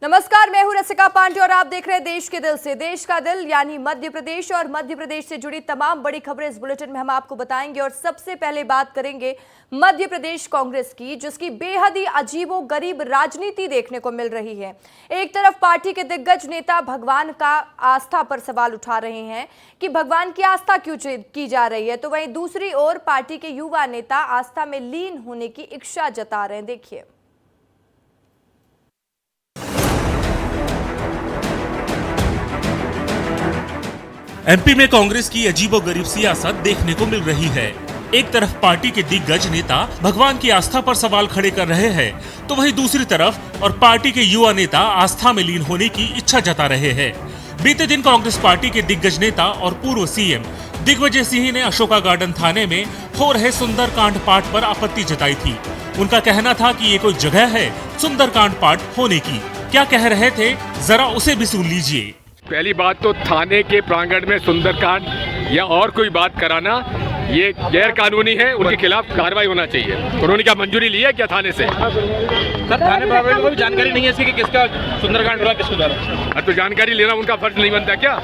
नमस्कार, मैं हूं रसिका पांडे और आप देख रहे हैं देश के दिल से। देश का दिल यानी मध्य प्रदेश और मध्य प्रदेश से जुड़ी तमाम बड़ी खबरें इस बुलेटिन में हम आपको बताएंगे। और सबसे पहले बात करेंगे मध्य प्रदेश कांग्रेस की, जिसकी बेहद ही अजीबोगरीब राजनीति देखने को मिल रही है। एक तरफ पार्टी के दिग्गज नेता भगवान का आस्था पर सवाल उठा रहे हैं कि भगवान की आस्था क्यों की जा रही है, तो वहीं दूसरी ओर पार्टी के युवा नेता आस्था में लीन होने की इच्छा जता रहे हैं। देखिए, एमपी में कांग्रेस की अजीबोगरीब सियासत देखने को मिल रही है। एक तरफ पार्टी के दिग्गज नेता भगवान की आस्था पर सवाल खड़े कर रहे हैं, तो वहीं दूसरी तरफ और पार्टी के युवा नेता आस्था में लीन होने की इच्छा जता रहे हैं। बीते दिन कांग्रेस पार्टी के दिग्गज नेता और पूर्व सीएम दिग्विजय सिंह ने अशोका गार्डन थाने में हो रहे सुंदरकांड पाठ पर आपत्ति जताई थी। उनका कहना था कि ये कोई जगह है सुंदरकांड पाठ होने की। क्या कह रहे थे, जरा उसे भी सुन लीजिए। पहली बात तो थाने के प्रांगण में सुंदरकांड या और कोई बात कराना ये गैर कानूनी है, उनके खिलाफ कार्रवाई होना चाहिए। उन्होंने क्या मंजूरी ली है क्या थाने से? सर, थाने पर कोई जानकारी नहीं है इसकी कि किसका सुंदरकांड हुआ, किसको द्वारा। तो जानकारी लेना उनका फर्ज नहीं बनता क्या?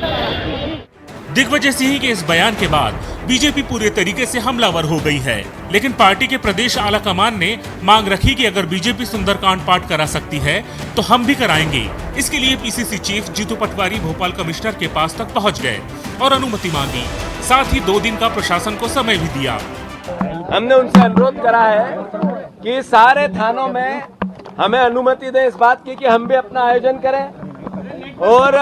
दिग्विजय सिंह के इस बयान के बाद बीजेपी पूरे तरीके से हमलावर हो गई है। लेकिन पार्टी के प्रदेश आला कमान ने मांग रखी कि अगर बीजेपी सुंदरकांड पाठ करा सकती है तो हम भी कराएंगे। इसके लिए PCC chief Jitu Patwari Bhopal commissioner के पास तक पहुंच गए और अनुमति मांगी। साथ ही 2 दिन का प्रशासन को समय भी दिया। हमने उनसे अनुरोध करा है कि सारे थानों में हमें अनुमति दें इस बात की कि हम भी अपना आयोजन करें और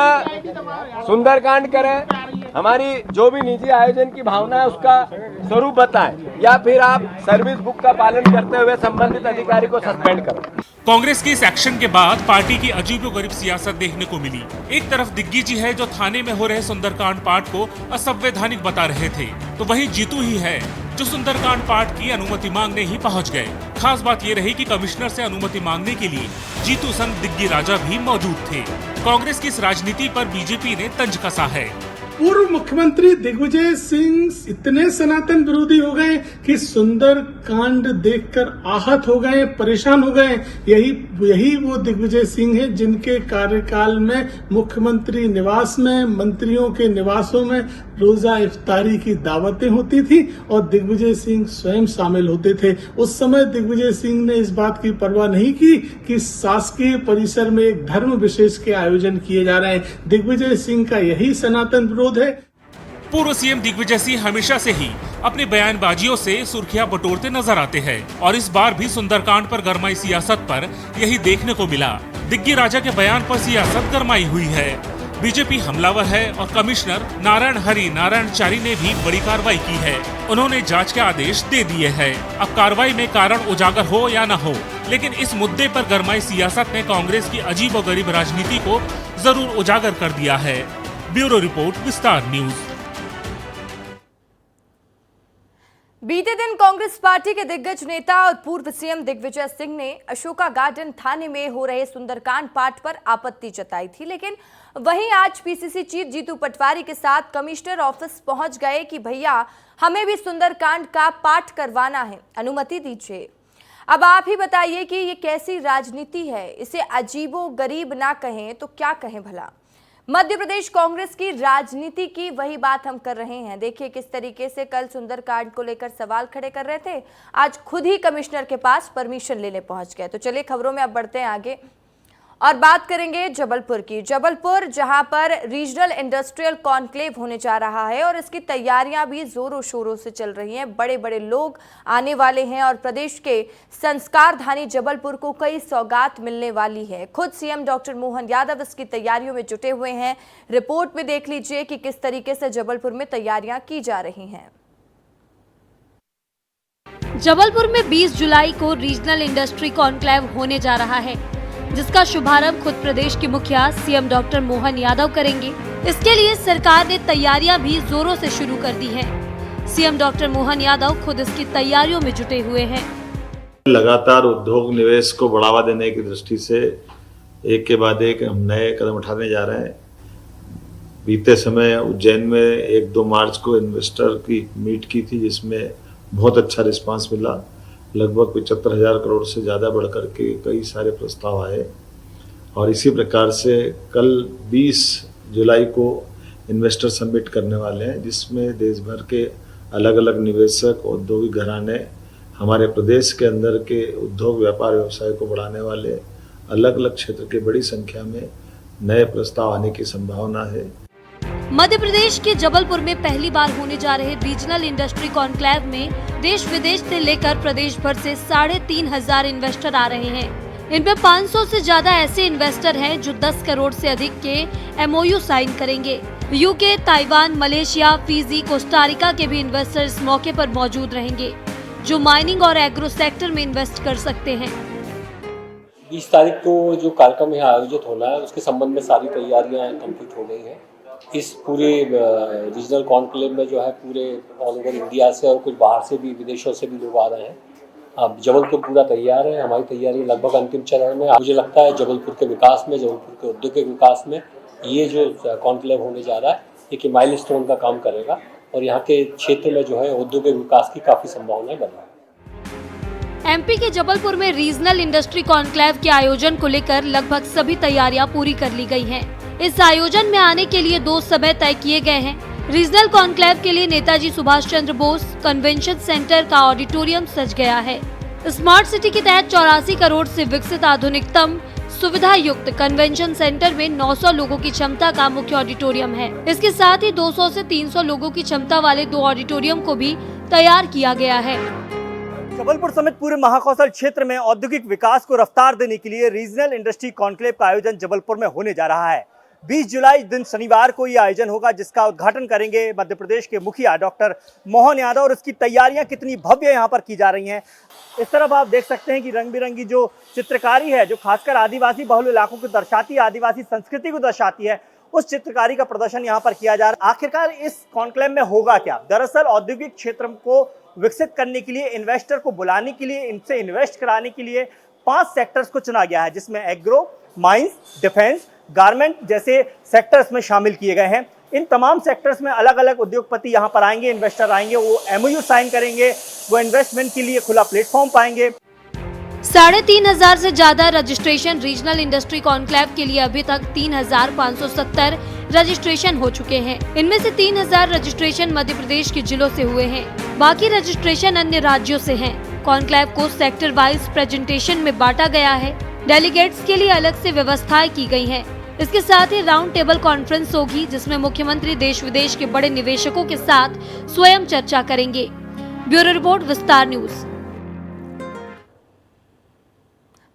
सुंदरकांड करें। हमारी जो भी निजी आयोजन की भावना है उसका स्वरूप बताएं, या फिर आप सर्विस बुक का पालन करते हुए संबंधित अधिकारी को सस्पेंड करो। कांग्रेस के इस एक्शन के बाद पार्टी की अजीबोगरीब सियासत देखने को मिली। एक तरफ दिग्गी जी है जो थाने में हो रहे सुंदरकांड पाठ को असंवैधानिक बता रहे थे, तो वहीं जीतू ही है जो सुंदरकांड पाठ की अनुमति मांगने ही पहुंच गए। खास बात ये रही कि कमिश्नर से अनुमति मांगने के लिए जीतू संग दिग्गी राजा भी मौजूद थे। कांग्रेस की इस राजनीति पर बीजेपी ने तंज कसा है। पूर्व मुख्यमंत्री दिग्विजय सिंह इतने सनातन विरोधी हो गए कि सुंदर कांड देखकर आहत हो गए, परेशान हो गए। यही वो दिग्विजय सिंह है जिनके कार्यकाल में मुख्यमंत्री निवास में, मंत्रियों के निवासों में रोजा इफ्तारी की दावतें होती थी और दिग्विजय सिंह स्वयं शामिल होते थे। उस समय दिग्विजय सिंह ने इस बात की परवाह नहीं की कि शासकीय परिसर में एक धर्म विशेष के आयोजन किए जा रहे हैं। दिग्विजय सिंह का यही सनातन विरोध है। पूर्व सीएम दिग्विजय सिंह हमेशा से ही अपनी बयानबाजियों से सुर्खियां बटोरते नजर आते हैं और इस बार भी सुंदरकांड पर गरमाई सियासत पर यही देखने को मिला। दिग्गी राजा के बयान पर सियासत गरमाई हुई है। बीजेपी हमलावर है और कमिश्नर नारायणचारी ने भी बड़ी कार्रवाई की है। उन्होंने जांच के आदेश दे दिए हैं। अब कार्रवाई में कारण उजागर हो या न हो, लेकिन इस मुद्दे पर गरमाई सियासत ने कांग्रेस की अजीबोगरीब राजनीति को जरूर उजागर कर दिया है। ब्यूरो रिपोर्ट, विस्तार न्यूज। बीते दिन कांग्रेस पार्टी के दिग्गज नेता और पूर्व सीएम दिग्विजय सिंह ने अशोका गार्डन थाने में हो रहे सुंदरकांड पाठ पर आपत्ति जताई थी। लेकिन वहीं आज पीसीसी चीफ जीतू पटवारी के साथ कमिश्नर ऑफिस पहुंच गए कि भैया हमें भी सुंदरकांड का पाठ करवाना है, अनुमति दीजिए। अब आप ही बताइए कि ये कैसी राजनीति है? इसे अजीबोगरीब ना कहें तो क्या कहें भला? मध्य प्रदेश कांग्रेस की राजनीति की वही बात हम कर रहे हैं। देखिए किस तरीके से कल सुंदरकांड को लेकर सवाल खड़े कर रहे थे, आज खुद ही कमिश्नर के पास परमिशन लेने पहुंच गए। तो चलिए खबरों में अब बढ़ते हैं आगे और बात करेंगे जबलपुर की। जबलपुर जहां पर रीजनल इंडस्ट्रियल कॉन्क्लेव होने जा रहा है और इसकी तैयारियां भी जोरों शोरों से चल रही हैं। बड़े बड़े लोग आने वाले हैं और प्रदेश के संस्कार धानी जबलपुर को कई सौगात मिलने वाली है। खुद सीएम डॉक्टर मोहन यादव इसकी तैयारियों में जुटे हुए हैं। रिपोर्ट में देख लीजिए कि किस तरीके से जबलपुर में तैयारियां की जा रही हैं। जबलपुर में 20 जुलाई को रीजनल इंडस्ट्री कॉन्क्लेव होने जा रहा है, जिसका शुभारंभ खुद प्रदेश के मुखिया सीएम डॉक्टर मोहन यादव करेंगे। इसके लिए सरकार ने तैयारियां भी जोरों से शुरू कर दी हैं। सीएम डॉक्टर मोहन यादव खुद इसकी तैयारियों में जुटे हुए हैं। लगातार उद्योग निवेश को बढ़ावा देने की दृष्टि से एक के बाद एक हम नए कदम उठाने जा रहे हैं। बीते समय उज्जैन में 1-2 मार्च को इन्वेस्टर की मीट की थी, जिसमें बहुत अच्छा रिस्पांस मिला। लगभग 75,000 करोड़ से ज़्यादा बढ़कर के कई सारे प्रस्ताव आए और इसी प्रकार से कल 20 जुलाई को इन्वेस्टर समिट करने वाले हैं, जिसमें देश भर के अलग अलग निवेशक, औद्योगिक घराने, हमारे प्रदेश के अंदर के उद्योग व्यापार व्यवसाय को बढ़ाने वाले अलग अलग क्षेत्र के बड़ी संख्या में नए प्रस्ताव आने की संभावना है। मध्य प्रदेश के जबलपुर में पहली बार होने जा रहे रीजनल इंडस्ट्री कॉन्क्लेव में देश विदेश से लेकर प्रदेश भर से 3,500 इन्वेस्टर आ रहे हैं। इनमें 500 से ज्यादा ऐसे इन्वेस्टर हैं जो 10 करोड़ से अधिक के MOU साइन करेंगे। UK, Taiwan, Malaysia, Fiji, Costa Rica के भी इन्वेस्टर इस मौके पर मौजूद रहेंगे, जो माइनिंग और एग्रो सेक्टर में इन्वेस्ट कर सकते हैं। 20 तारीख को जो कार्यक्रम यहाँ आयोजित होना है, उसके संबंध में सारी तैयारियां कंप्लीट हो गई हैं। इस पूरे रीजनल कॉन्क्लेव में जो है पूरे ऑल ओवर इंडिया से और कुछ बाहर से भी, विदेशों से भी लोग आ रहे हैं। अब जबलपुर पूरा तैयार है, हमारी तैयारी लगभग अंतिम चरण में। मुझे लगता है जबलपुर के विकास में, जबलपुर के औद्योगिक विकास में ये जो कॉन्क्लेव होने जा रहा है, एक माइलस्टोन का काम करेगा और यहाँ के क्षेत्र में जो है औद्योगिक विकास की काफी संभावनाएं बन रही है। MP के जबलपुर में रीजनल इंडस्ट्री कॉन्क्लेव के आयोजन को लेकर लगभग सभी तैयारियां पूरी कर ली गई हैं। इस आयोजन में आने के लिए 2 समय तय किए गए हैं। रीजनल कॉन्क्लेव के लिए नेताजी सुभाष चंद्र बोस कन्वेंशन सेंटर का ऑडिटोरियम सज गया है। स्मार्ट सिटी के तहत 84 करोड़ से विकसित आधुनिकतम सुविधा युक्त कन्वेंशन सेंटर में 900 लोगों की क्षमता का मुख्य ऑडिटोरियम है। इसके साथ ही 200 से 300 लोगों की क्षमता वाले 2 ऑडिटोरियम को भी तैयार किया गया है। जबलपुर समेत पूरे महाकौशल क्षेत्र में औद्योगिक विकास को रफ्तार देने के लिए रीजनल इंडस्ट्री कॉन्क्लेव का आयोजन जबलपुर में होने जा रहा है। 20 जुलाई दिन शनिवार को ये आयोजन होगा, जिसका उद्घाटन करेंगे मध्य प्रदेश के मुखिया डॉक्टर मोहन यादव। और इसकी तैयारियां कितनी भव्य यहाँ पर की जा रही हैं। इस तरफ आप देख सकते हैं कि रंग बिरंगी जो चित्रकारी है, जो खासकर आदिवासी बहुल इलाकों को दर्शाती है, आदिवासी संस्कृति को दर्शाती है, उस चित्रकारी का प्रदर्शन यहाँ पर किया जा रहा है। आखिरकार इस कॉन्क्लेव में होगा क्या? दरअसल औद्योगिक क्षेत्र को विकसित करने के लिए, इन्वेस्टर को बुलाने के लिए, इनसे इन्वेस्ट कराने के लिए 5 सेक्टर्स को चुना गया है, जिसमें एग्रो, माइंस, डिफेंस, गारमेंट जैसे सेक्टर्स में शामिल किए गए हैं। इन तमाम सेक्टर्स में अलग अलग उद्योगपति यहाँ पर आएंगे, इन्वेस्टर आएंगे, वो MOU साइन करेंगे, वो इन्वेस्टमेंट के लिए खुला प्लेटफॉर्म पाएंगे। 3,500 से ज्यादा रजिस्ट्रेशन रीजनल इंडस्ट्री कॉन्क्लेव के लिए अभी तक 3,570 रजिस्ट्रेशन हो चुके हैं। इनमें से 3,000 रजिस्ट्रेशन मध्य प्रदेश के जिलों से हुए हैं, बाकी रजिस्ट्रेशन अन्य राज्यों से हैं। कॉन्क्लेव को सेक्टर वाइज प्रेजेंटेशन में बांटा गया है। डेलीगेट्स के लिए अलग से व्यवस्थाएं की गई हैं। इसके साथ ही राउंड टेबल कॉन्फ्रेंस होगी, जिसमें मुख्यमंत्री देश विदेश के बड़े निवेशकों के साथ स्वयं चर्चा करेंगे। ब्यूरो रिपोर्ट, विस्तार न्यूज।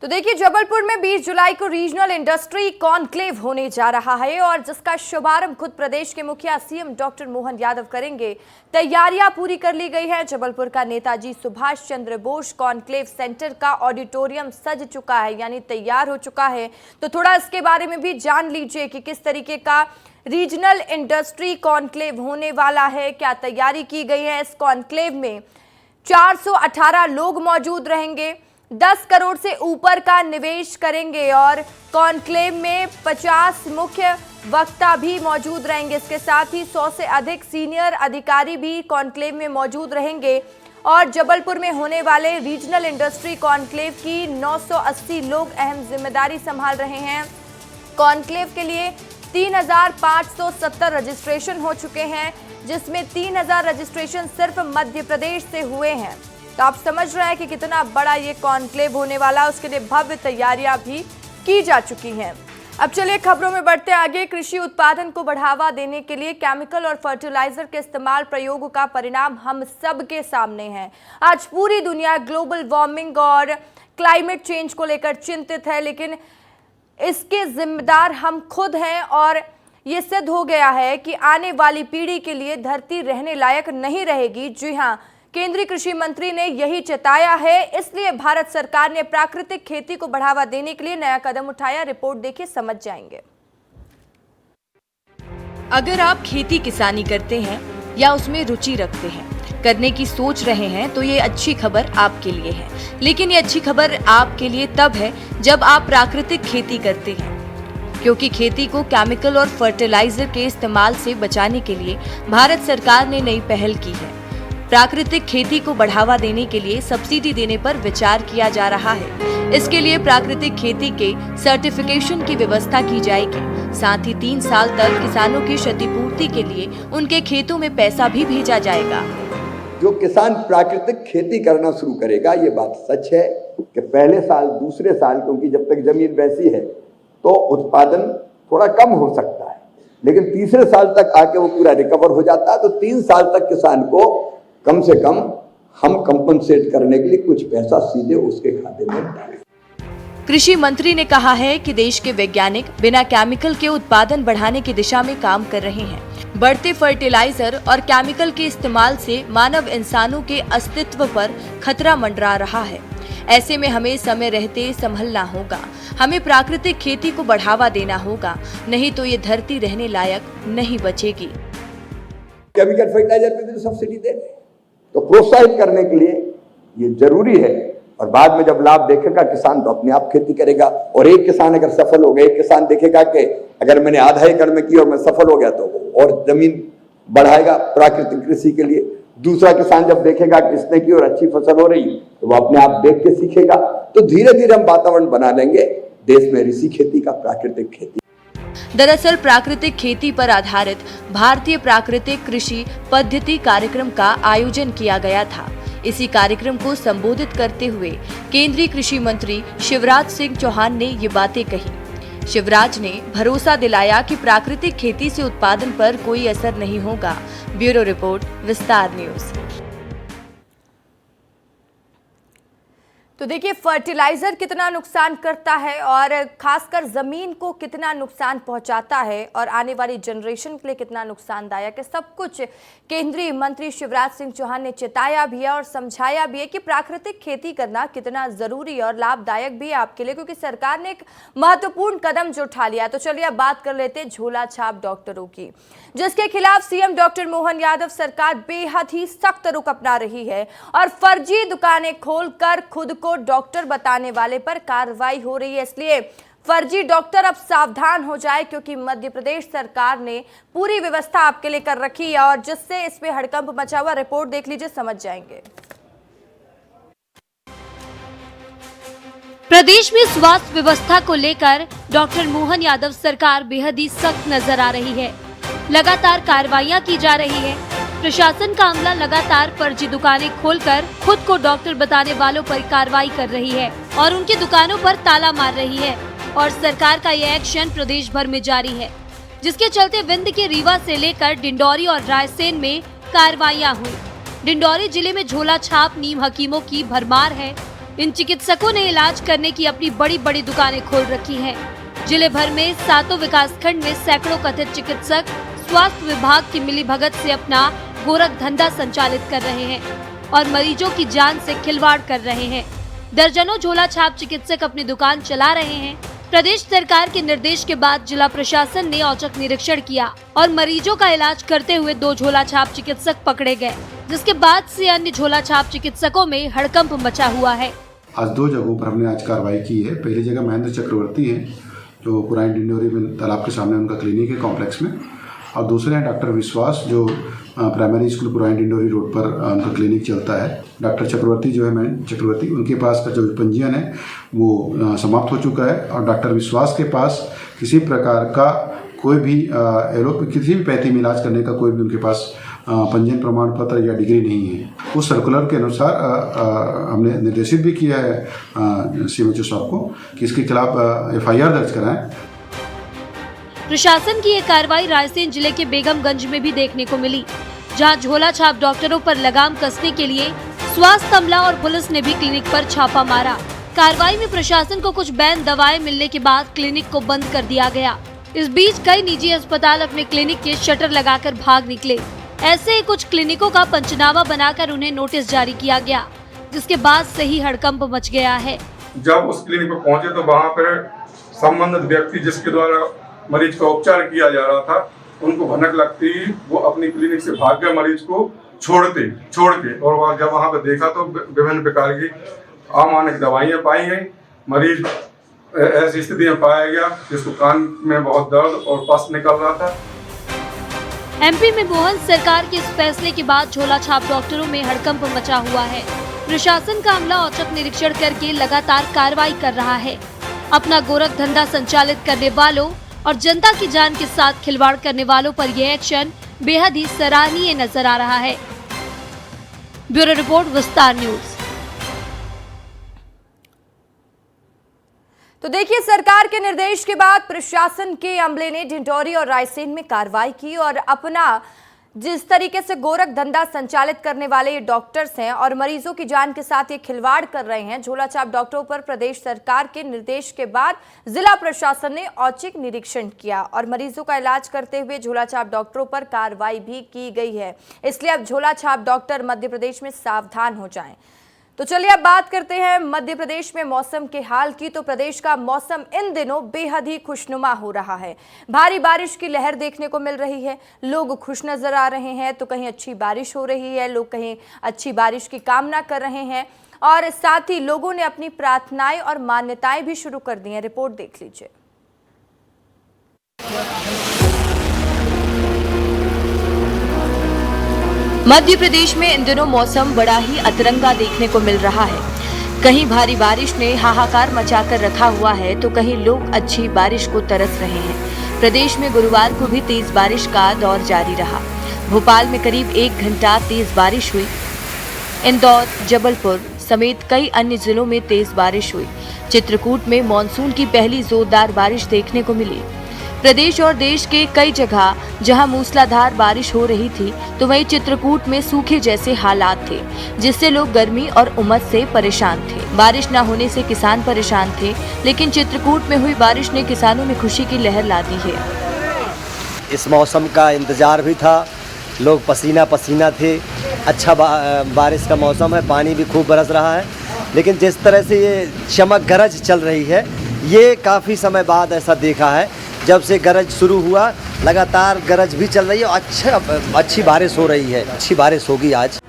तो देखिए, जबलपुर में 20 जुलाई को रीजनल इंडस्ट्री कॉन्क्लेव होने जा रहा है और जिसका शुभारंभ खुद प्रदेश के मुखिया CM डॉक्टर मोहन यादव करेंगे। तैयारियां पूरी कर ली गई हैं। जबलपुर का नेताजी सुभाष चंद्र बोस कॉन्क्लेव सेंटर का ऑडिटोरियम सज चुका है, यानी तैयार हो चुका है। तो थोड़ा इसके बारे में भी जान लीजिए कि किस तरीके का रीजनल इंडस्ट्री कॉन्क्लेव होने वाला है, क्या तैयारी की गई है। इस कॉन्क्लेव में 418 लोग मौजूद रहेंगे, 10 करोड़ से ऊपर का निवेश करेंगे और कॉन्क्लेव में 50 मुख्य वक्ता भी मौजूद रहेंगे। इसके साथ ही 100 से अधिक सीनियर अधिकारी भी कॉन्क्लेव में मौजूद रहेंगे और जबलपुर में होने वाले रीजनल इंडस्ट्री कॉन्क्लेव की 980 लोग अहम जिम्मेदारी संभाल रहे हैं। कॉन्क्लेव के लिए 3,570 रजिस्ट्रेशन हो चुके हैं, जिसमें 3,000 रजिस्ट्रेशन सिर्फ मध्य प्रदेश से हुए हैं। तो आप समझ रहे हैं कि कितना बड़ा ये कॉन्क्लेव होने वाला है। उसके लिए भव्य तैयारियां भी की जा चुकी हैं। अब चलिए खबरों में बढ़ते आगे। कृषि उत्पादन को बढ़ावा देने के लिए केमिकल और फर्टिलाइजर के इस्तेमाल प्रयोग का परिणाम हम सब के सामने है। आज पूरी दुनिया ग्लोबल वार्मिंग और क्लाइमेट चेंज को लेकर चिंतित है, लेकिन इसके जिम्मेदार हम खुद हैं और ये सिद्ध हो गया है कि आने वाली पीढ़ी के लिए धरती रहने लायक नहीं रहेगी। जी हाँ, केंद्रीय कृषि मंत्री ने यही चेताया है। इसलिए भारत सरकार ने प्राकृतिक खेती को बढ़ावा देने के लिए नया कदम उठाया। रिपोर्ट देखिए, समझ जाएंगे। अगर आप खेती किसानी करते हैं या उसमें रुचि रखते हैं, करने की सोच रहे हैं, तो ये अच्छी खबर आपके लिए है। लेकिन ये अच्छी खबर आपके लिए तब है जब आप प्राकृतिक खेती करते हैं, क्योंकि खेती को केमिकल और फर्टिलाइजर के इस्तेमाल से बचाने के लिए भारत सरकार ने नई पहल की है। प्राकृतिक खेती को बढ़ावा देने के लिए सब्सिडी देने पर विचार किया जा रहा है। इसके लिए प्राकृतिक खेती के सर्टिफिकेशन की व्यवस्था की जाएगी। साथ ही 3 साल तक किसानों की क्षतिपूर्ति के लिए उनके खेतों में पैसा भी भेजा जाएगा। जो किसान प्राकृतिक खेती करना शुरू करेगा, ये बात सच है कि पहले साल, दूसरे साल, क्योंकि जब तक जमीन वैसी है तो उत्पादन थोड़ा कम हो सकता है, लेकिन तीसरे साल तक आके वो पूरा रिकवर हो जाता है। तो 3 साल तक किसान को कम से कम हम कंपनसेट करने के लिए कुछ पैसा सीधे उसके खाते में डालें। कृषि मंत्री ने कहा है कि देश के वैज्ञानिक बिना केमिकल के उत्पादन बढ़ाने की दिशा में काम कर रहे हैं। बढ़ते फर्टिलाइजर और केमिकल के इस्तेमाल से मानव इंसानों के अस्तित्व पर खतरा मंडरा रहा है। ऐसे में हमें समय रहते संभलना होगा। हमें प्राकृतिक खेती को बढ़ावा देना होगा, नहीं तो ये धरती रहने लायक नहीं बचेगी। केमिकल फर्टिलाइजर पे भी तो सब्सिडी दे रहे हैं, तो प्रोत्साहित करने के लिए ये जरूरी है। और बाद में जब लाभ देखेगा किसान तो अपने आप खेती करेगा। और एक किसान अगर सफल हो गया, एक किसान देखेगा कि अगर मैंने आधा एकड़ में की और मैं सफल हो गया, तो वो और जमीन बढ़ाएगा प्राकृतिक कृषि के लिए। दूसरा किसान जब देखेगा कि इसने की और अच्छी फसल हो रही, तो वो अपने आप देख के सीखेगा। तो धीरे धीरे हम वातावरण बना लेंगे देश में ऋषि खेती का, प्राकृतिक खेती। दरअसल प्राकृतिक खेती पर आधारित भारतीय प्राकृतिक कृषि पद्धति कार्यक्रम का आयोजन किया गया था। इसी कार्यक्रम को संबोधित करते हुए केंद्रीय कृषि मंत्री शिवराज सिंह चौहान ने ये बातें कही। शिवराज ने भरोसा दिलाया कि प्राकृतिक खेती से उत्पादन पर कोई असर नहीं होगा। ब्यूरो रिपोर्ट, विस्तार न्यूज। तो देखिए, फर्टिलाइजर कितना नुकसान करता है और खासकर जमीन को कितना नुकसान पहुंचाता है और आने वाली जनरेशन के लिए कितना नुकसानदायक है, सब कुछ केंद्रीय मंत्री शिवराज सिंह चौहान ने चेताया भी है और समझाया भी है कि प्राकृतिक खेती करना कितना जरूरी और लाभदायक भी है आपके लिए, क्योंकि सरकार ने एक महत्वपूर्ण कदम जो उठा लिया है। तो चलिए अब बात कर लेते हैं झोला छाप डॉक्टरों की, जिसके खिलाफ सीएम डॉक्टर मोहन यादव सरकार बेहद ही सख्त रुख अपना रही है और फर्जी दुकानें खोलकर खुद को डॉक्टर बताने वाले पर कार्रवाई हो रही है। इसलिए फर्जी डॉक्टर अब सावधान हो जाए, क्योंकि मध्य प्रदेश सरकार ने पूरी व्यवस्था आपके लिए कर रखी है और जिससे इस पे हड़कंप मचा हुआ। रिपोर्ट देख लीजिए, समझ जाएंगे। प्रदेश में स्वास्थ्य व्यवस्था को लेकर डॉक्टर मोहन यादव सरकार बेहद ही सख्त नजर आ रही है। लगातार कार्रवाइयां की जा रही है। प्रशासन का अमला लगातार फर्जी दुकानें खोलकर खुद को डॉक्टर बताने वालों पर कार्रवाई कर रही है और उनकी दुकानों पर ताला मार रही है। और सरकार का यह एक्शन प्रदेश भर में जारी है, जिसके चलते विंध्य के रीवा से लेकर डिंडौरी और रायसेन में कार्रवाइयां हुई। डिंडौरी जिले में झोला छाप नीम हकीमों की भरमार है। इन चिकित्सकों ने इलाज करने की अपनी बड़ी बड़ी दुकानें खोल रखी हैं। जिले भर में 7 विकासखंड में सैकड़ों कथित चिकित्सक स्वास्थ्य विभाग की मिलीभगत से अपना गोरख धंधा संचालित कर रहे हैं और मरीजों की जान से खिलवाड़ कर रहे हैं। दर्जनों झोला छाप चिकित्सक अपनी दुकान चला रहे हैं। प्रदेश सरकार के निर्देश के बाद जिला प्रशासन ने औचक निरीक्षण किया और मरीजों का इलाज करते हुए 2 झोला छाप चिकित्सक पकड़े गए, जिसके बाद से अन्य झोला छाप चिकित्सकों में हड़कंप मचा हुआ है। आज 2 जगहों पर हमने आज कार्रवाई की है। पहली जगह महेंद्र चक्रवर्ती है, जो पुरानी डिंडोरी में तालाब के सामने उनका क्लिनिक है कॉम्प्लेक्स में, और दूसरे हैं डॉक्टर विश्वास, जो प्राइमरी स्कूल पुरानी डिंडोरी रोड पर उनका क्लिनिक चलता है। डॉक्टर चक्रवर्ती जो है, मैं चक्रवर्ती, उनके पास का जो पंजीयन है वो समाप्त हो चुका है और डॉक्टर विश्वास के पास किसी प्रकार का कोई भी किसी भी पैथी में इलाज करने का कोई भी उनके पास पंजीयन प्रमाण पत्र या डिग्री नहीं है। उस सर्कुलर के अनुसार हमने निर्देशित भी किया है सीएमएचओ साहब को कि इसके खिलाफ FIR दर्ज कराएं। प्रशासन की ये कार्रवाई रायसेन जिले के बेगमगंज में भी देखने को मिली, जहां झोला छाप डॉक्टरों पर लगाम कसने के लिए स्वास्थ्य अमला और पुलिस ने भी क्लिनिक पर छापा मारा। कार्रवाई में प्रशासन को कुछ बैन दवाएं मिलने के बाद क्लिनिक को बंद कर दिया गया। इस बीच कई निजी अस्पताल अपने क्लिनिक के शटर लगाकर भाग निकले। ऐसे ही कुछ क्लिनिकों का पंचनामा बनाकर उन्हें नोटिस जारी किया गया, जिसके बाद से ही हड़कंप मच गया है। जब उस क्लिनिक पर पहुंचे तो वहाँ पर संबंधित व्यक्ति जिसके द्वारा मरीज का उपचार किया जा रहा था, उनको भनक लगती वो अपनी क्लिनिक से भाग गए मरीज को छोड़ के। और जब वहाँ पर देखा तो विभिन्न प्रकार की अमानक दवाइयाँ पाई गई। मरीज ऐसी स्थिति में पाया गया जिसको कान में बहुत दर्द और पस निकल रहा था। MP में मोहन सरकार के इस फैसले के बाद झोला छाप डॉक्टरों में हड़कंप मचा हुआ है। प्रशासन का अमला औचक निरीक्षण करके लगातार कार्रवाई कर रहा है। अपना गोरख धंधा संचालित करने वालों और जनता की जान के साथ खिलवाड़ करने वालों पर यह एक्शन बेहद ही सराहनीय नजर आ रहा है। ब्यूरो रिपोर्ट, विस्तार न्यूज। तो देखिए, सरकार के निर्देश के बाद प्रशासन के अमले ने ढिंढोरी और रायसेन में कार्रवाई की और अपना जिस तरीके से गोरख धंधा संचालित करने वाले ये डॉक्टर्स हैं और मरीजों की जान के साथ ये खिलवाड़ कर रहे हैं, झोलाछाप डॉक्टरों पर प्रदेश सरकार के निर्देश के बाद जिला प्रशासन ने औचक निरीक्षण किया और मरीजों का इलाज करते हुए झोलाछाप डॉक्टरों पर कार्रवाई भी की गई है। इसलिए अब झोलाछाप डॉक्टर मध्य प्रदेश में सावधान हो जाएं। तो चलिए अब बात करते हैं मध्य प्रदेश में मौसम के हाल की। तो प्रदेश का मौसम इन दिनों बेहद ही खुशनुमा हो रहा है। भारी बारिश की लहर देखने को मिल रही है, लोग खुश नजर आ रहे हैं। तो कहीं अच्छी बारिश हो रही है, लोग कहीं अच्छी बारिश की कामना कर रहे हैं और साथ ही लोगों ने अपनी प्रार्थनाएं और मान्यताएं भी शुरू कर दी हैं। रिपोर्ट देख लीजिए। मध्य प्रदेश में इन दिनों मौसम बड़ा ही अतरंगा देखने को मिल रहा है। कहीं भारी बारिश ने हाहाकार मचाकर रखा हुआ है तो कहीं लोग अच्छी बारिश को तरस रहे हैं। प्रदेश में गुरुवार को भी तेज बारिश का दौर जारी रहा। भोपाल में करीब 1 घंटा तेज बारिश हुई। इंदौर, जबलपुर समेत कई अन्य जिलों में तेज बारिश हुई। चित्रकूट में मानसून की पहली जोरदार बारिश देखने को मिली। प्रदेश और देश के कई जगह जहां मूसलाधार बारिश हो रही थी तो वहीं चित्रकूट में सूखे जैसे हालात थे, जिससे लोग गर्मी और उमस से परेशान थे। बारिश न होने से किसान परेशान थे, लेकिन चित्रकूट में हुई बारिश ने किसानों में खुशी की लहर ला दी है। इस मौसम का इंतजार भी था, लोग पसीना पसीना थे। अच्छा बारिश का मौसम है, पानी भी खूब बरस रहा है, लेकिन जिस तरह से ये चमक गरज चल रही है, ये काफ़ी समय बाद ऐसा देखा है। जब से गरज शुरू हुआ, लगातार गरज भी चल रही है और अच्छी बारिश हो रही है। अच्छी बारिश होगी आज।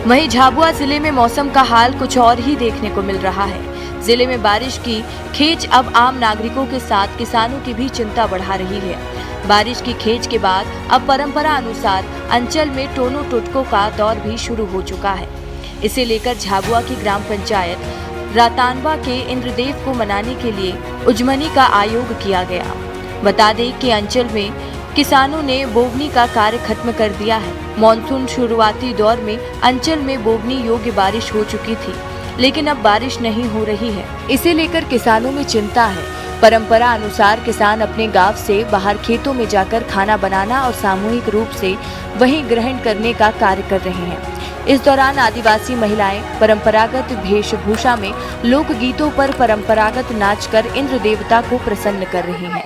वहीं झाबुआ जिले में मौसम का हाल कुछ और ही देखने को मिल रहा है। जिले में बारिश की खेच अब आम नागरिकों के साथ किसानों की भी चिंता बढ़ा रही है। बारिश की खेच के बाद अब परंपरा अनुसार अंचल में टोनो टोटकों का दौर भी शुरू हो चुका है। इसे लेकर झाबुआ की ग्राम पंचायत रातानवा के इंद्रदेव को मनाने के लिए उजमनी का आयोग किया गया। बता दें कि अंचल में किसानों ने बोवनी का कार्य खत्म कर दिया है। मानसून शुरुआती दौर में अंचल में बोवनी योग्य बारिश हो चुकी थी, लेकिन अब बारिश नहीं हो रही है। इसे लेकर किसानों में चिंता है। परंपरा अनुसार किसान अपने गांव से बाहर खेतों में जाकर खाना बनाना और सामूहिक रूप से वहीं ग्रहण करने का कार्य कर रहे हैं। इस दौरान आदिवासी महिलाएं परंपरागत वेशभूषा में लोक गीतों पर परंपरागत नाच कर इंद्र देवता को प्रसन्न कर रही हैं।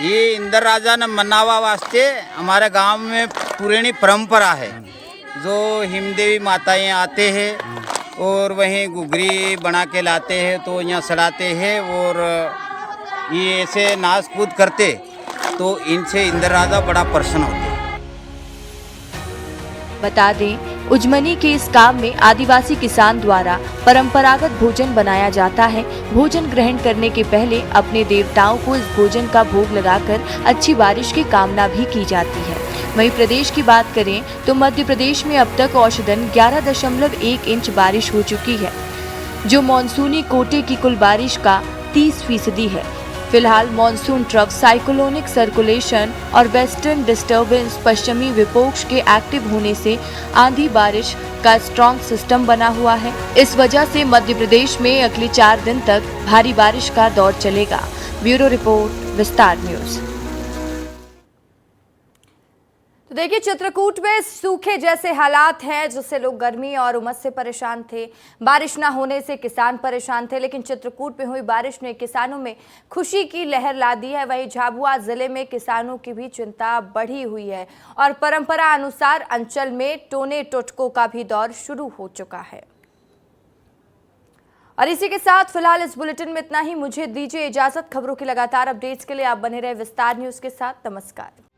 ये इंद्र राजा ने मनावा वास्ते हमारे गांव में पुरानी परंपरा है। जो हिमदेवी माताएं आते हैं और वहीं घुघरी बना के लाते हैं तो यहाँ सड़ाते हैं और ये ऐसे नाच कूद करते तो इनसे इंद्र राजा बड़ा प्रसन्न होते हैं। बता दें, उजमनी के इस काम में आदिवासी किसान द्वारा परंपरागत भोजन बनाया जाता है। भोजन ग्रहण करने के पहले अपने देवताओं को इस भोजन का भोग लगाकर अच्छी बारिश की कामना भी की जाती है। वहीं प्रदेश की बात करें तो मध्य प्रदेश में अब तक औसतन 11.1 इंच बारिश हो चुकी है, जो मानसूनी कोटे की कुल बारिश का 30% है। फिलहाल मॉनसून ट्रफ, साइक्लोनिक सर्कुलेशन और वेस्टर्न डिस्टर्बेंस पश्चिमी विक्षोभ के एक्टिव होने से आंधी बारिश का स्ट्रॉन्ग सिस्टम बना हुआ है। इस वजह से मध्य प्रदेश में अगले 4 दिन तक भारी बारिश का दौर चलेगा। ब्यूरो रिपोर्ट, विस्तार न्यूज। तो देखिए, चित्रकूट में सूखे जैसे हालात हैं, जिससे लोग गर्मी और उमस से परेशान थे। बारिश ना होने से किसान परेशान थे, लेकिन चित्रकूट में हुई बारिश ने किसानों में खुशी की लहर ला दी है। वहीं झाबुआ जिले में किसानों की भी चिंता बढ़ी हुई है और परंपरा अनुसार अंचल में टोने टोटकों का भी दौर शुरू हो चुका है। और इसी के साथ फिलहाल इस बुलेटिन में इतना ही। मुझे दीजिए इजाजत। खबरों की लगातार अपडेट्स के लिए आप बने रहे विस्तार न्यूज के साथ। नमस्कार।